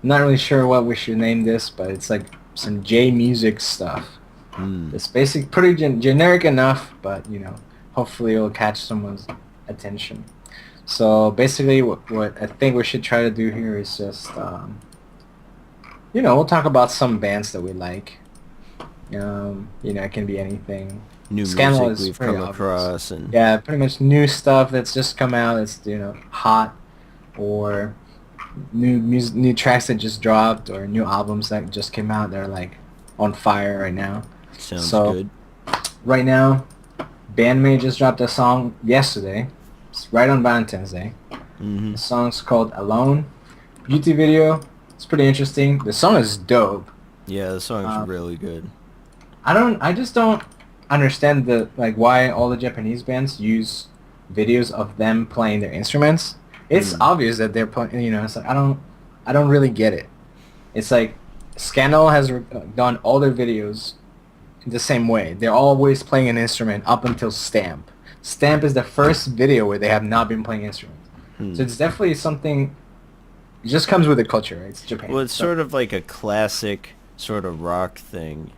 I'm not really sure what we should name this, but it's like some J music stuff. Hmm. It's basic, pretty generic enough, but hopefully it'll catch someone's attention. So basically, what I think we should try to do here is just, we'll talk about some bands that we like. It can be anything. New Scandal music is we've pretty come obvious. across, and Yeah, pretty much new stuff that's just come out. It's hot, or new tracks that just dropped, or new albums that just came out. They're like on fire right now. sounds So good. right now, BAND-MAID just dropped a song yesterday. It's right on Valentine's Day. Hmm. The song's called Alone. Beauty video. It's pretty interesting. The song is dope. Yeah, the song's Um, really good. I just don't understand why all the Japanese bands use videos of them playing their instruments. It's Hmm. obvious that they're playing. It's like I don't really get it. It's like Scandal has done all their videos the same way. They're always playing an instrument up until Stamp. Stamp is the first video where they have not been playing instruments. So Hmm. it's definitely something. It just comes with the culture, right? It's Japan. Well, it's So sort of like a classic sort of rock thing.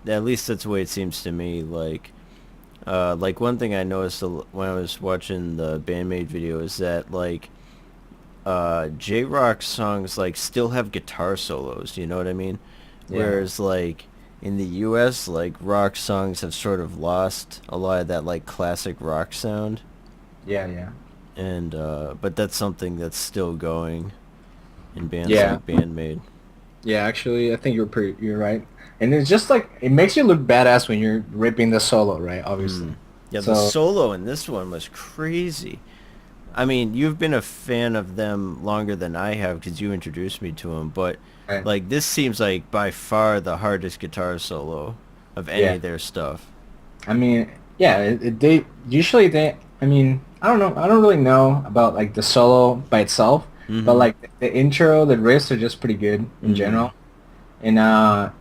At least that's the way it seems to me. Like one thing I noticed when I was watching the BAND-MAID video is that J-rock songs like still have guitar solos. You know what I mean? yeah, Whereas like in the U.S., like rock songs have sort of lost a lot of that like classic rock sound, yeah, and but that's something that's still going in bands yeah. like BAND-MAID. Yeah, actually, I think you're right. And it's just like it makes you look badass when you're ripping the solo, right? Obviously. Mm. Yeah, the So, solo in this one was crazy. I mean, you've been a fan of them longer than I have because you introduced me to them, but right. like this seems like by far the hardest guitar solo of any Yeah. of their stuff. I mean, yeah, they usually I mean, I don't know. I don't really know about like the solo by itself, but Mm-hmm. like the intro, the riffs are just pretty good in Mm. general. And I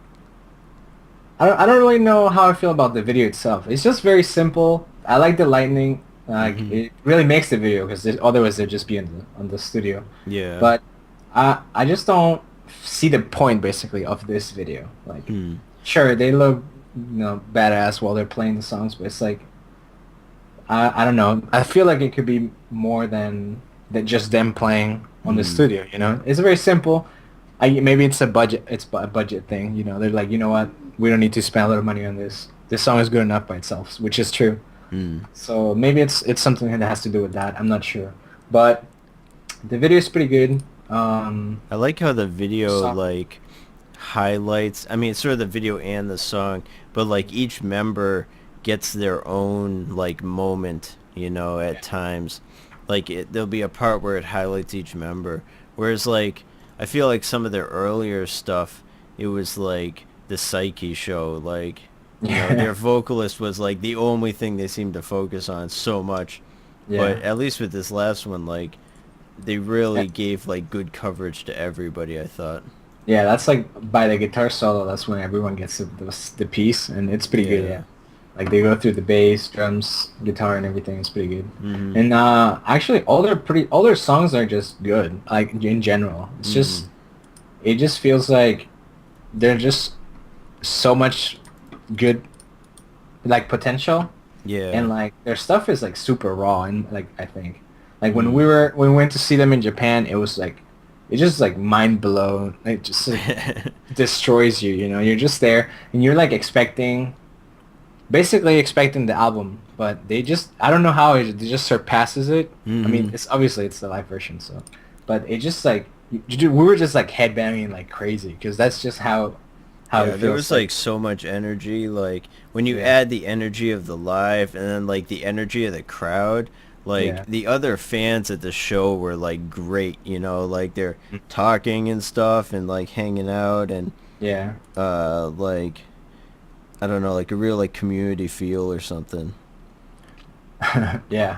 don't really know how I feel about the video itself. It's just very simple. I like the lightning. Like Mm-hmm. it really makes the video because otherwise they'd just be on the studio. Yeah. But I just don't see the point basically of this video. Like, Hmm. sure they look badass while they're playing the songs, but it's like I don't know. I feel like it could be more than just them playing on the Hmm. studio. It's very simple. Maybe it's a budget. It's a budget thing. They're like, you know what? We don't need to spend a lot of money on this. This song is good enough by itself, which is true. Hmm. So maybe it's something that has to do with that. I'm not sure, but the video is pretty good. I like how the video So like highlights. I mean, it's sort of the video and the song, but like each member gets their own like moment, at times. There'll be a part where it highlights each member. Whereas like I feel like some of their earlier stuff, it was like the Psyche show, like yeah, their vocalist was like the only thing they seemed to focus on so much. But yeah, at least with this last one, like they really gave like good coverage to everybody, I thought. yeah. That's like by the guitar solo. That's when everyone gets the piece, and it's pretty good. Yeah. Yeah. Like they go through the bass, drums, guitar, and everything. It's pretty good. Mhm. And actually, all their songs are just good. Like in general, Mhm. it just feels like they're just so much good, like potential, and Yeah. like their stuff is like super raw. And like I think, like Mm. when we went to see them in Japan, it was like it just like mind blown. It just like destroys you. You're just there and you're like basically expecting the album, but I don't know how it just surpasses it. I mean, Mhm. it's the live version, so, but it just like we were just like headbanging like crazy because that's just how it Yeah, there feels was like. like so much energy. Like when you Yeah, add the energy of the live and then like the energy of the crowd, like yeah, the other fans at the show were like great, like they're talking and stuff and like hanging out and yeah, like I don't know, like a real like community feel or something. yeah.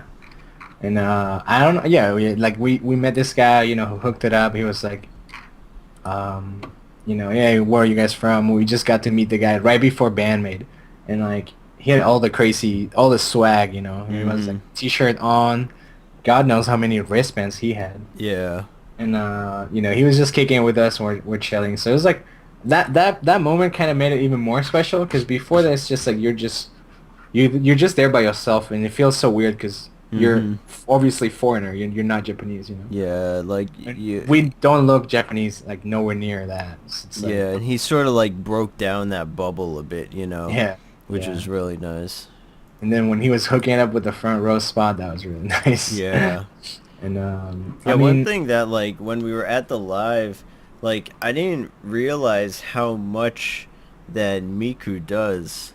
And I don't know. Yeah, we met this guy, who hooked it up. He was like, hey, where are you guys from? We just got to meet the guy right before BAND-MAID, and like he had all the swag. He was like Mhm. t-shirt on. God knows how many wristbands he had. Yeah. and he was just kicking it with us, and we're chilling. So it was like that moment kind of made it even more special because before that, it's just like you're just there by yourself, and it feels so weird because you're Hmm. obviously foreigner. You're not Japanese, Yeah, like And you. we don't look Japanese, like nowhere near that. It's like Yeah, and he sort of like broke down that bubble a bit, yeah, which yeah. was really nice. And then when he was hooking it up with the front row spot, that was really nice. Yeah. And I Yeah, one mean, thing that like when we were at the live, like I didn't realize how much that Miku does,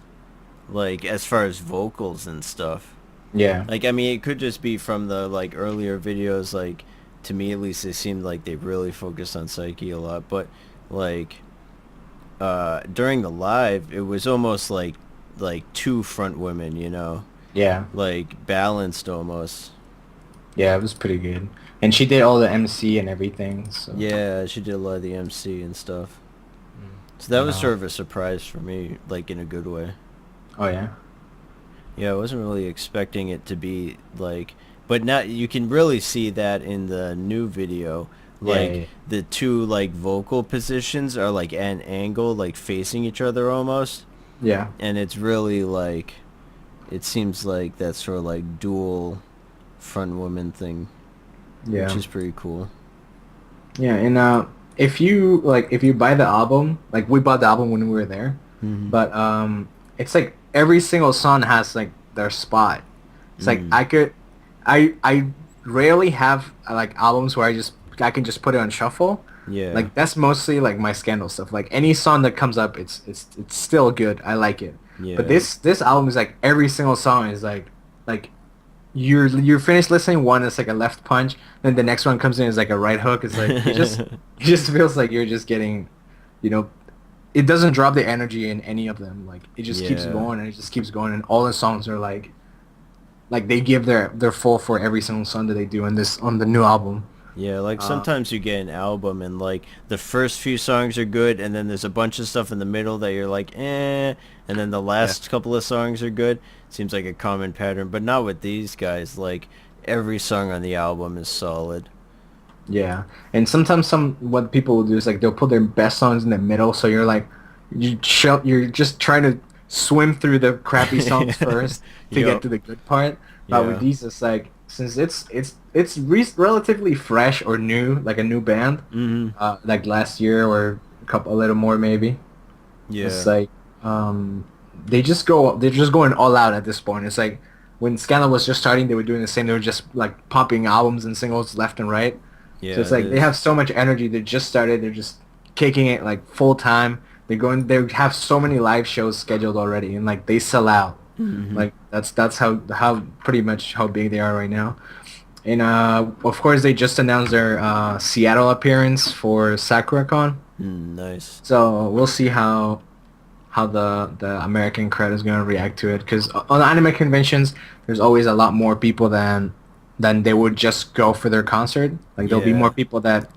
like as far as vocals and stuff. yeah, Like I mean, it could just be from the like earlier videos. Like to me, at least, it seemed like they really focused on Psyche a lot. But like during the live, it was almost like two front women, yeah, like balanced almost. yeah. It was pretty good. And she did all the MC and everything. So Yeah, she did a lot of the MC and stuff. So that and was sort of a surprise for me, like in a good way. oh yeah, Yeah, I wasn't really expecting it to be like, but now you can really see that in the new video. yeah, Like yeah, the two like vocal positions are like at an angle, like facing each other almost, yeah, and it's really like it seems like that sort of like dual front woman thing, which yeah. is pretty cool. Yeah, and if you buy the album, like we bought the album when we were there, Hmm. but it's like every single song has like their spot. It's like Mm. I rarely have like albums where I can just put it on shuffle. Yeah. Like that's mostly like my Scandal stuff. Like any song that comes up, it's still good. I like it. But Yeah. this album is like every single song is like you're finished listening one, it's like a left punch, then the next one comes in is like a right hook. It's like it just feels like you're just getting, you know, it doesn't drop the energy in any of them. Like it just keeps Yeah. going and it just keeps going, and all the songs are like they give their full for every single song that they do on the new album. Yeah, like Uh, sometimes you get an album and like the first few songs are good and then there's a bunch of stuff in the middle that you're like, eh, and then the yeah, last couple of songs are good. Seems like a common pattern, but not with these guys. Like every song on the album is solid. yeah. And sometimes what people will do is like they'll put their best songs in the middle, so you're just trying to swim through the crappy songs first to get Yup. to the good part. But with Yeah. these, it's like since it's relatively fresh or new, like a new band, Mhm. like last year or a little more maybe. It's Yeah. like um, they're just going all out at this point. It's like when Scandal was just starting, they were doing the same. They were just like pumping albums and singles left and right. So Yeah, it's it like they have is. so much energy. They just started. They're just kicking it like full time. They have so many live shows scheduled already, and like they sell out. Mhm. Like that's how pretty much how big they are right now. And of course they just announced their Seattle appearance for SakuraCon. Nice. So we'll see how the American crowd is going to react to it, because on anime conventions there's always a lot more people than they would just go for their concert. Like there'll be more Yeah. people that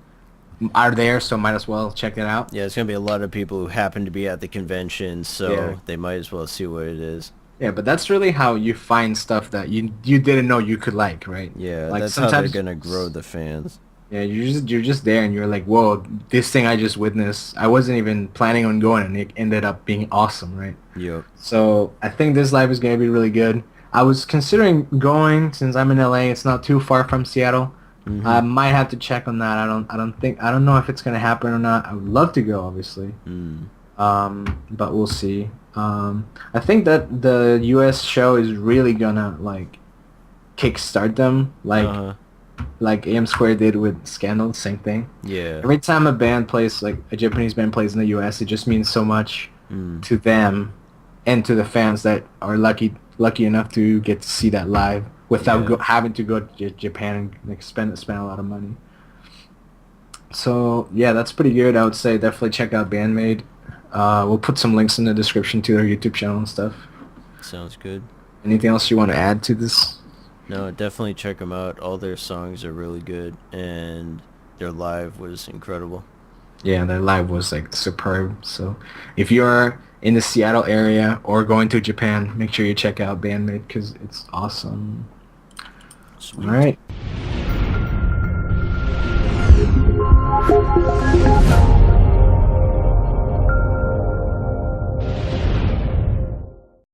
are there, so might as well check it out. Yeah, it's gonna be a lot of people who happen to be at the convention, Yeah. so they might as well see what it is. Yeah, but that's really how you find stuff that you didn't know you could like, right? Yeah, Like that's how they're sometimes, gonna grow the fans. yeah, you're just there and you're like, whoa, this thing I just witnessed, I wasn't even planning on going, and it ended up being awesome, right? Yup. So I think this live is gonna be really good. I was considering going since I'm in LA. It's not too far from Seattle. I Mhm. might have to check on that. I don't know if it's gonna happen or not. I would love to go, obviously. Mm. But we'll see. I think that the U.S. show is really gonna like kickstart them, Uh-huh. like AM Square did with Scandal. Same thing. Yeah. Every time a band plays, like a Japanese band plays in the U.S., it just means so much Mm. to them and to the fans that are lucky enough to get to see that live without Yeah. having to go to Japan and like spend a lot of money. So yeah, that's pretty good. I would say definitely check out BAND-MAID. We'll put some links in the description to their YouTube channel and stuff. Sounds good. Anything else you want to add to this? No, definitely check them out. All their songs are really good, and their live was incredible. Yeah, their live was like superb. So if you're in the Seattle area or going to Japan, make sure you check out BAND-MAID because it's awesome. All Sweet. right.